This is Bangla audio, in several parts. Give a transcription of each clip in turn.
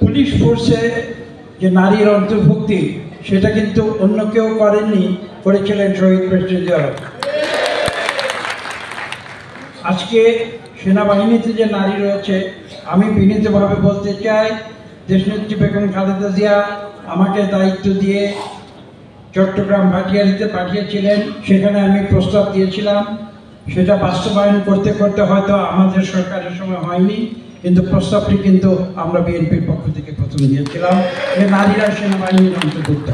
পুলিশ ফোর্সে যে নারীর অন্তর্ভুক্তি সেটা কিন্তু অন্য কেউ করেননি, করেছিলেন শহীদ প্রেসিডেন্ট জিয়া। আজকে সেনাবাহিনীতে যে নারী রয়েছে, আমি বিনীতভাবে বলতে চাই, দেশনেত্রী বেগম খালেদা জিয়া আমাকে দায়িত্ব দিয়ে চট্টগ্রাম ভাটিয়ারিতে পাঠিয়েছিলেন। সেখানে আমি প্রস্তাব দিয়েছিলাম, সেটা বাস্তবায়ন করতে করতে হয়তো আমাদের সরকারের সময় হয়নি, কিন্তু প্রস্তাবটি কিন্তু আমরা বিএনপির পক্ষ থেকে প্রথম দিয়েছিলাম যে নারীরা সেনাবাহিনীর অন্তর্ভুক্ত।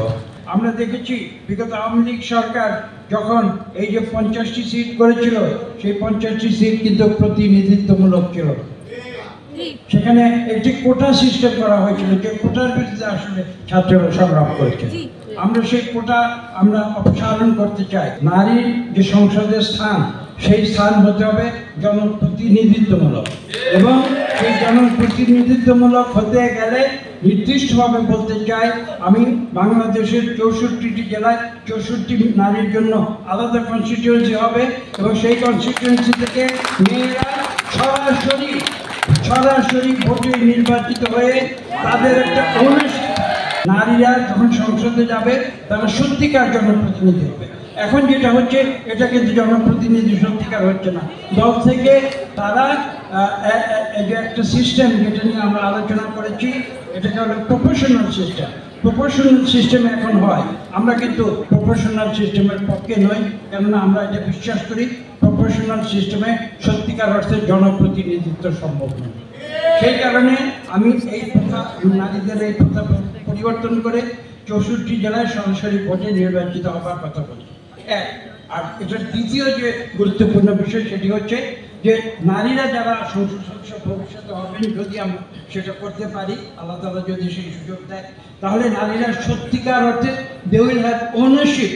আমরা দেখেছি বিগত আওয়ামী লীগ সরকার যখন এই যে 50টি সিট করেছিল, সেই 50টি সিট কিন্তু প্রতিনিধিত্বমূলক ছিল। সেখানে একটি কোটা সিস্টেম করা হয়েছিল, যে কোটার বিরুদ্ধে আসলে ছাত্ররা সংগ্রাম করেছে। আমরা সেই কোটা আমরা অপসারণ করতে চাই। নারীর যে সংসদের স্থান, সেই স্থান হতে হবে জনপ্রতিনিধিত্বমূলক, এবং সেই জনপ্রতিনিধিত্বমূলক হতে গেলে নির্দিষ্টভাবে বলতে চাই, আমি বাংলাদেশের 64টি জেলায় 64টি নারীর জন্য আলাদা কনস্টিটিউয়েন্সি হবে, এবং সেই কনস্টিটিউয়েন্সি থেকে মেয়েরা সরাসরি ভোটে নির্বাচিত হয়ে তাদের একটা ওনারশিপ। নারীরা যখন সংসদে যাবে তারা সত্যিকার জনপ্রতিনিধি হবে। এখন যেটা হচ্ছে, এটা কিন্তু জনপ্রতিনিধি সত্যিকার হচ্ছে না। দল থেকে তারা যে একটা সিস্টেম, যেটা নিয়ে আমরা আলোচনা করেছি, এটাকে হলো প্রফেশনাল সিস্টেম। প্রফেশনাল সিস্টেম এখন হয়, আমরা কিন্তু প্রফেশনাল সিস্টেমের পক্ষে নই, কেননা আমরা এটা বিশ্বাস করি প্রফেশনাল সিস্টেমে সত্যিকার অর্থে জনপ্রতিনিধিত্ব সম্ভব নয়। সেই কারণে আমি এই প্রথা, নারীদের এই প্রথা পরিবর্তন করে 64টি জেলায় সরাসরি ভোটে নির্বাচিত হবার কথা বলি। আর এটার দ্বিতীয় যে গুরুত্বপূর্ণ বিষয়, সেটি হচ্ছে যে নারীরা যারা সংসদ সদস্য ভবিষ্যতে হবেন, যদি আমরা সেটা করতে পারি, আল্লাহ তাআলা যদি সেই সুযোগ দেয়, তাহলে নারীরা সত্যিকার অর্থে দে উইল হ্যাভ ওনারশিপ।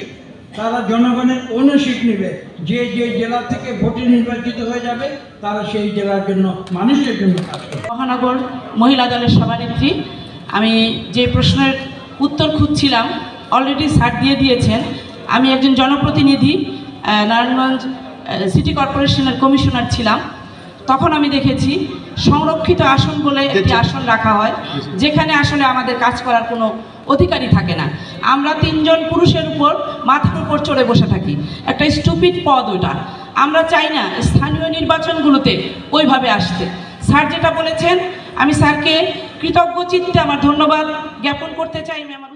তারা জনগণের ওনারশিপ নেবে। যে যে জেলা থেকে ভোটে নির্বাচিত হয়ে যাবে, তারা সেই জেলার জন্য, মানুষের জন্য কাজ করবে। মহানগর মহিলা দলের সভানেত্রী, আমি যে প্রশ্নের উত্তর খুঁজছিলাম অলরেডি স্যার দিয়ে দিয়েছেন। আমি একজন জনপ্রতিনিধি, নারায়ণগঞ্জ সিটি কর্পোরেশনের কমিশনার ছিলাম। তখন আমি দেখেছি সংরক্ষিত আসন বলে একটি আসন রাখা হয়, যেখানে আসলে আমাদের কাজ করার কোনো অধিকারই থাকে না। আমরা 3 জন পুরুষের উপর মাথার উপর চড়ে বসে থাকি। একটা স্টুপিড পদ ওটা। আমরা চাই না স্থানীয় নির্বাচনগুলোতে ওইভাবে আসতে। স্যার যেটা বলেছেন, আমি স্যারকে কৃতজ্ঞ চিত্তে আমার ধন্যবাদ জ্ঞাপন করতে চাই। আমি আমার